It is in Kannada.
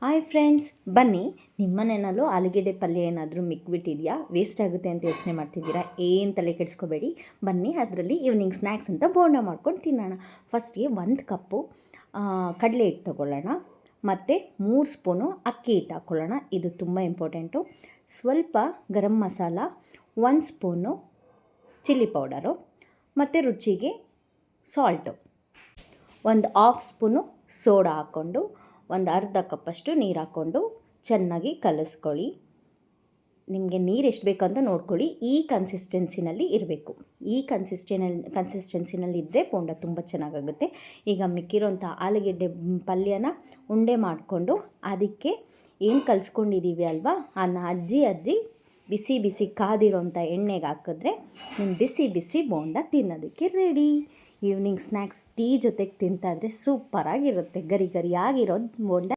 ಹಾಯ್ ಫ್ರೆಂಡ್ಸ್, ಬನ್ನಿ. ನಿಮ್ಮನೆಯಲ್ಲೂ ಆಲೂಗೆಡ್ಡೆ ಪಲ್ಯ ಏನಾದರೂ ಮಿಕ್ಬಿಟ್ಟಿದೆಯಾ, ವೇಸ್ಟ್ ಆಗುತ್ತೆ ಅಂತ ಯೋಚನೆ ಮಾಡ್ತಿದ್ದೀರಾ? ಏನು ತಲೆ ಕೆಡಿಸ್ಕೋಬೇಡಿ. ಬನ್ನಿ, ಅದರಲ್ಲಿ ಈವ್ನಿಂಗ್ ಸ್ನ್ಯಾಕ್ಸ್ ಅಂತ ಬೋಂಡ ಮಾಡ್ಕೊಂಡು ತಿನ್ನೋಣ. ಫಸ್ಟ್ಗೆ 1 ಕಪ್ಪು ಕಡಲೆ ಹಿಟ್ಟು ತೊಗೊಳ್ಳೋಣ. ಮತ್ತು 3 ಸ್ಪೂನು ಅಕ್ಕಿ ಹಿಟ್ಟು ಹಾಕ್ಕೊಳ್ಳೋಣ. ಇದು ತುಂಬ ಇಂಪಾರ್ಟೆಂಟು. ಸ್ವಲ್ಪ garam masala, 1 spoon chilli powder, ಮತ್ತು ರುಚಿಗೆ ಸಾಲ್ಟು, ಒಂದು 1/2 ಸ್ಪೂನು ಸೋಡಾ ಹಾಕ್ಕೊಂಡು, ಒಂದು ಅರ್ಧ ಕಪ್ಪಷ್ಟು ನೀರು ಹಾಕ್ಕೊಂಡು ಚೆನ್ನಾಗಿ ಕಲಿಸ್ಕೊಳ್ಳಿ. ನಿಮಗೆ ನೀರು ಎಷ್ಟು ಬೇಕಂತ ನೋಡ್ಕೊಳ್ಳಿ. ಈ ಕನ್ಸಿಸ್ಟೆನ್ಸಿನಲ್ಲಿ ಇರಬೇಕು. ಈ ಕನ್ಸಿಸ್ಟೆನ್ಸಿನಲ್ಲಿ ಇದ್ದರೆ ಬೋಂಡ ತುಂಬ ಚೆನ್ನಾಗಾಗುತ್ತೆ. ಈಗ ಮಿಕ್ಕಿರೋಂಥ ಆಲೂಗೆಡ್ಡೆ ಪಲ್ಯನ ಉಂಡೆ ಮಾಡಿಕೊಂಡು ಅದಕ್ಕೆ ಏನು ಕಲಿಸ್ಕೊಂಡಿದ್ದೀವಿ ಅಲ್ವಾ, ಅದನ್ನ ಅಜ್ಜಿ ಬಿಸಿ ಬಿಸಿ ಕಾದಿರೋಂಥ ಎಣ್ಣೆಗೆ ಹಾಕಿದ್ರೆ ನಿಮ್ಮ ಬಿಸಿ ಬಿಸಿ ಬೋಂಡ ತಿನ್ನೋದಕ್ಕೆ ರೆಡಿ. ಈವ್ನಿಂಗ್ ಸ್ನ್ಯಾಕ್ಸ್ ಟೀ ಜೊತೆಗೆ ತಿಂತಾಯಿದ್ರೆ ಸೂಪರಾಗಿರುತ್ತೆ. ಗರಿ ಗರಿಯಾಗಿರೋದು ಬೋಂಡ.